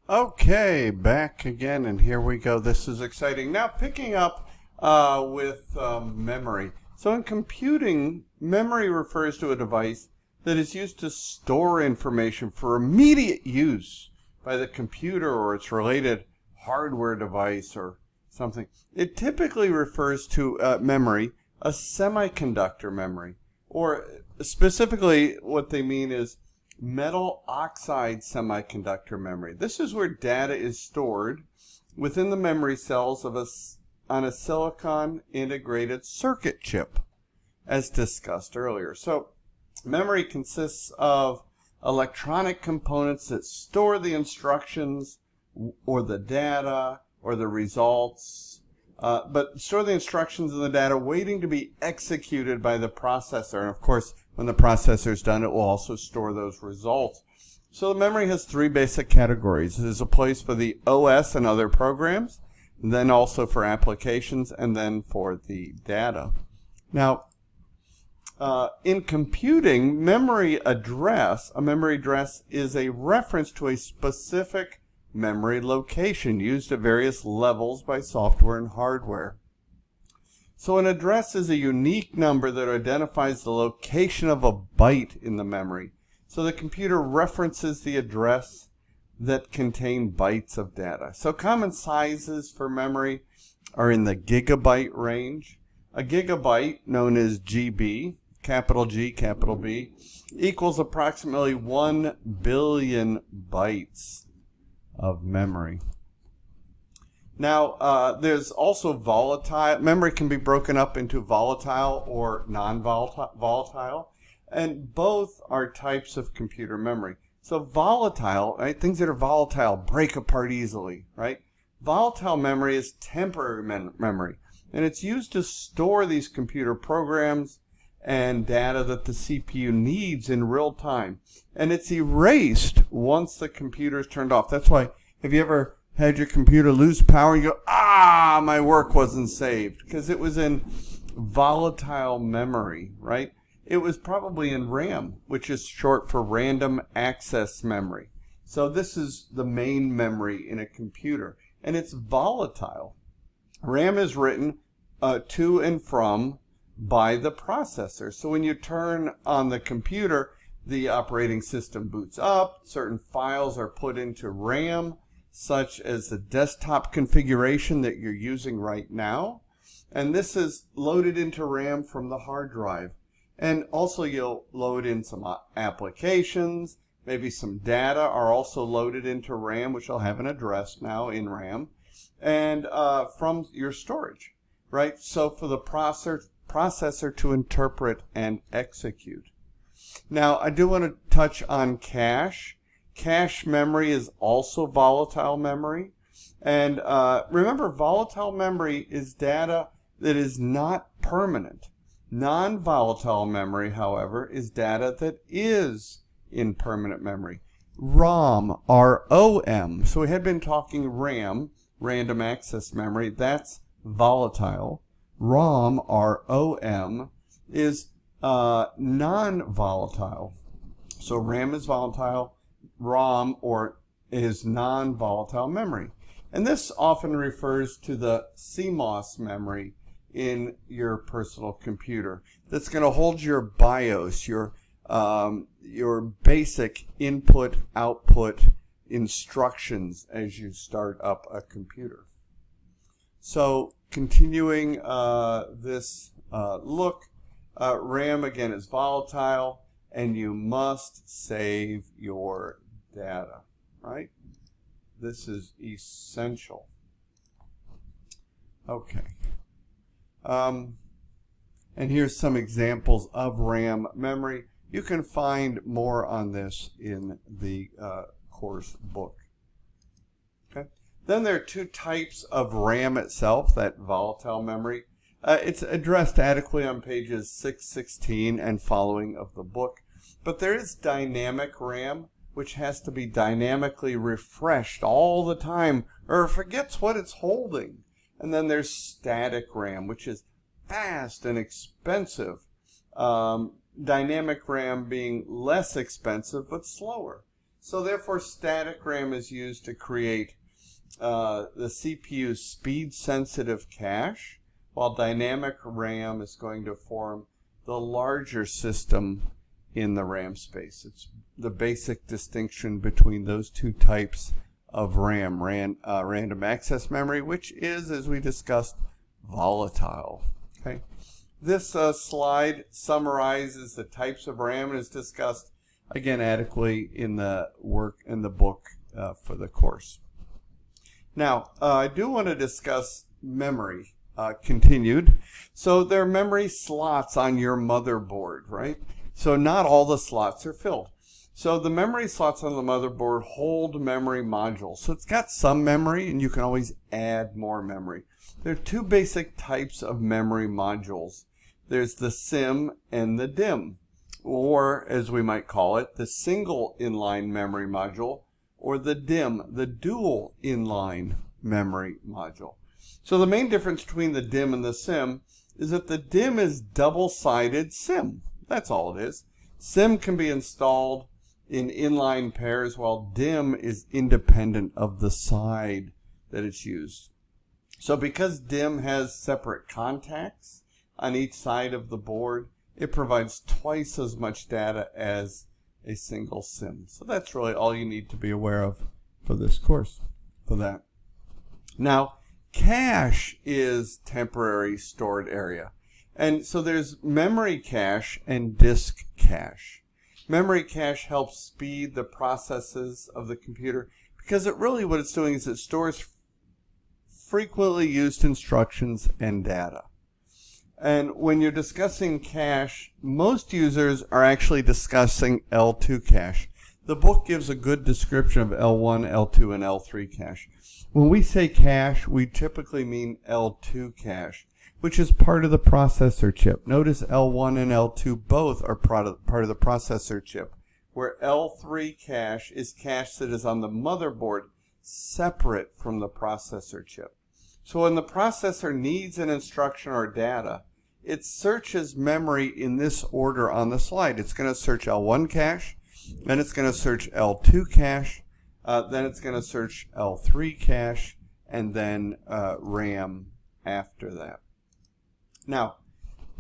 Okay, back again, and here we go. This is exciting. Now, picking up with memory. So, in computing, memory refers to a device that is used to store information for immediate use by the computer or its related hardware device or something. It typically refers to memory, a semiconductor memory, or specifically, what they mean is metal oxide semiconductor memory. This is where data is stored within the memory cells on a silicon integrated circuit chip, as discussed earlier. So, memory consists of electronic components that store the instructions or the data or the results, but store the instructions and the data waiting to be executed by the processor. And of course, when the processor is done, it will also store those results. So the memory has three basic categories. There's a place for the OS and other programs, then also for applications, and then for the data. Now, in computing, a memory address is a reference to a specific memory location used at various levels by software and hardware. So an address is a unique number that identifies the location of a byte in the memory. So the computer references the address that contain bytes of data. So common sizes for memory are in the gigabyte range. A gigabyte, known as GB, capital G, capital B, equals approximately 1 billion bytes of memory. Now, there's also volatile. Memory can be broken up into volatile or non-volatile, and both are types of computer memory. So volatile, right, things that are volatile break apart easily, right? Volatile memory is temporary memory, and it's used to store these computer programs and data that the CPU needs in real time. And it's erased once the computer is turned off. That's why, have you ever had your computer lose power and you go, my work wasn't saved? Because it was in volatile memory, right? It was probably in RAM, which is short for random access memory. So this is the main memory in a computer, and it's volatile. RAM is written to and from by the processor. So when you turn on the computer, the operating system boots up, certain files are put into RAM, such as the desktop configuration that you're using right now. And this is loaded into RAM from the hard drive. And also you'll load in some applications, maybe some data are also loaded into RAM, which will have an address now in RAM, and from your storage, right? So for the processor to interpret and execute. Now, I do want to touch on cache. Cache memory is also volatile memory. And remember, volatile memory is data that is not permanent. Non-volatile memory, however, is data that is in permanent memory. ROM, R-O-M. So we had been talking RAM, random access memory. That's volatile. ROM, R-O-M, is non-volatile. So RAM is volatile, ROM is non-volatile memory. And this often refers to the CMOS memory in your personal computer. That's going to hold your BIOS, your basic input-output instructions as you start up a computer. So continuing this look, RAM again is volatile, and you must save your data, right? This is essential. Okay. And here's some examples of RAM memory. You can find more on this in the course book. Okay. Then there are two types of RAM itself, that volatile memory. It's addressed adequately on pages 616 and following of the book. But there is dynamic RAM, which has to be dynamically refreshed all the time, or it forgets what it's holding. And then there's static RAM, which is fast and expensive. Dynamic RAM being less expensive but slower. So therefore, static RAM is used to create the CPU's speed-sensitive cache, while dynamic RAM is going to form the larger system in the RAM space. It's the basic distinction between those two types of RAM, random access memory, which is, as we discussed, volatile. Okay. This slide summarizes the types of RAM and is discussed, again, adequately in the work in the book for the course. Now, I do want to discuss memory continued. So there are memory slots on your motherboard, right? So not all the slots are filled. So the memory slots on the motherboard hold memory modules. So it's got some memory, and you can always add more memory. There are two basic types of memory modules. There's the SIM and the DIMM, or as we might call it, the single inline memory module, or the DIMM, the dual inline memory module. So the main difference between the DIMM and the SIM is that the DIMM is double-sided SIM. That's all it is. SIM can be installed in inline pairs, while DIMM is independent of the side that it's used. So because DIMM has separate contacts on each side of the board, it provides twice as much data as a single SIM. So that's really all you need to be aware of for this course, for that. Now, cache is temporary stored area. And so there's memory cache and disk cache. Memory cache helps speed the processes of the computer because what it's doing is it stores frequently used instructions and data. And when you're discussing cache, most users are actually discussing L2 cache. The book gives a good description of L1, L2, and L3 cache. When we say cache, we typically mean L2 cache, which is part of the processor chip. Notice L1 and L2 both are part of the processor chip, where L3 cache is cache that is on the motherboard separate from the processor chip. So when the processor needs an instruction or data, it searches memory in this order on the slide. It's going to search L1 cache, then it's going to search L2 cache, then it's going to search L3 cache, and then RAM after that. Now,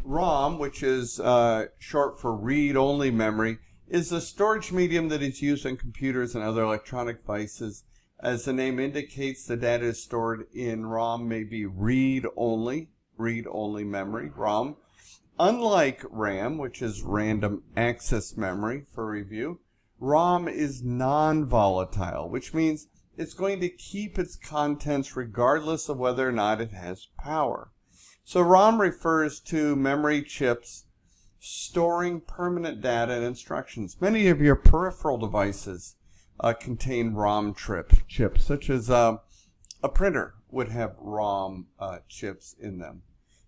ROM, which is short for read-only memory, is the storage medium that is used in computers and other electronic devices. As the name indicates, the data is stored in ROM may be read-only memory, ROM. Unlike RAM, which is random access memory for review, ROM is non-volatile, which means it's going to keep its contents regardless of whether or not it has power. So ROM refers to memory chips storing permanent data and instructions. Many of your peripheral devices contain ROM chips, such as a printer would have ROM chips in them.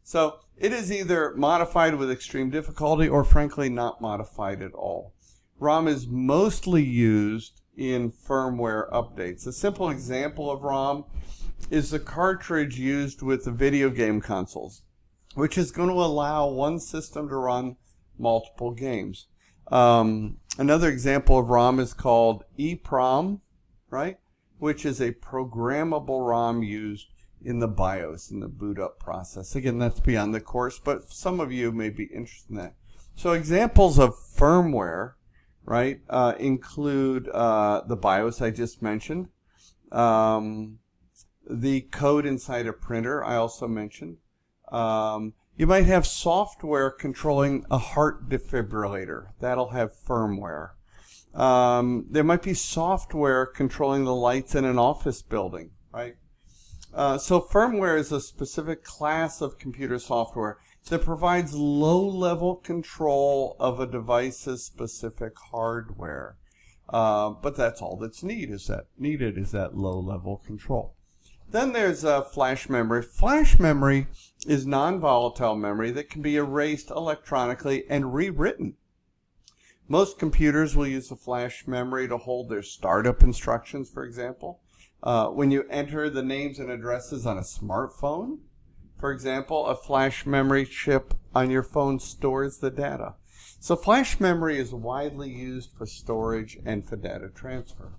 So it is either modified with extreme difficulty or frankly not modified at all. ROM is mostly used in firmware updates. A simple example of ROM is the cartridge used with the video game consoles, which is going to allow one system to run multiple games. Another example of ROM is called EEPROM, right? Which is a programmable ROM used in the BIOS, in the boot up process. Again, that's beyond the course, but some of you may be interested in that. So examples of firmware, right, include the BIOS I just mentioned, the code inside a printer I also mentioned. You might have software controlling a heart defibrillator. That'll have firmware. There might be software controlling the lights in an office building, right? So firmware is a specific class of computer software that provides low-level control of a device's specific hardware. But that's all that's needed is that low-level control. Then there's flash memory. Flash memory is non-volatile memory that can be erased electronically and rewritten. Most computers will use a flash memory to hold their startup instructions, for example. When you enter the names and addresses on a smartphone, for example, a flash memory chip on your phone stores the data. So flash memory is widely used for storage and for data transfer.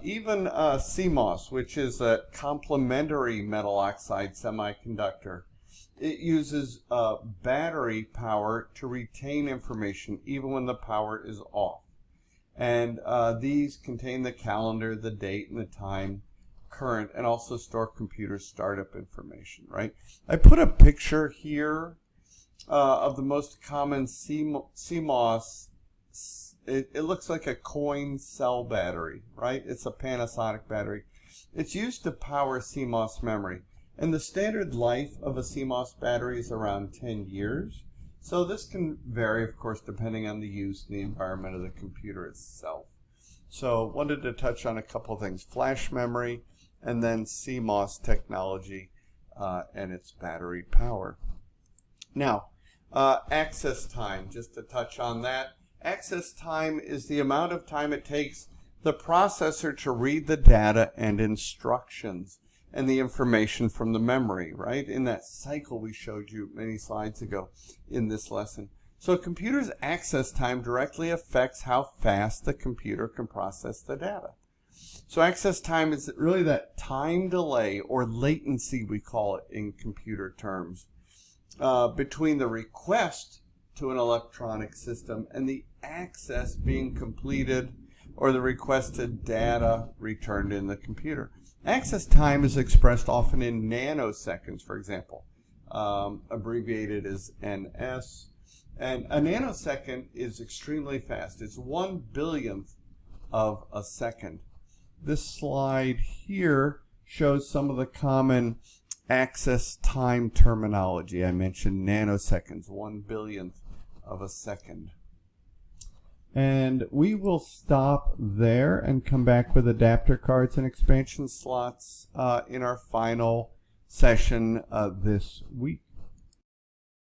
Even CMOS, which is a complementary metal oxide semiconductor, it uses battery power to retain information even when the power is off. And these contain the calendar, the date, and the time, current, and also store computer startup information, right? I put a picture here of the most common CMOS. It looks like a coin cell battery, right? It's a Panasonic battery. It's used to power CMOS memory. And the standard life of a CMOS battery is around 10 years. So this can vary, of course, depending on the use and the environment of the computer itself. So wanted to touch on a couple of things: flash memory, and then CMOS technology and its battery power. Now, access time, just to touch on that. Access time is the amount of time it takes the processor to read the data and instructions and the information from the memory, right? In that cycle we showed you many slides ago in this lesson. So a computer's access time directly affects how fast the computer can process the data. So access time is really that time delay, or latency we call it in computer terms, between the request to an electronic system and the access being completed or the requested data returned in the computer. Access time is expressed often in nanoseconds, for example, abbreviated as NS. And a nanosecond is extremely fast. It's 1/1000th of a second. This slide here shows some of the common access time terminology. I mentioned nanoseconds, 1/1000th of a second. And we will stop there and come back with adapter cards and expansion slots in our final session this week.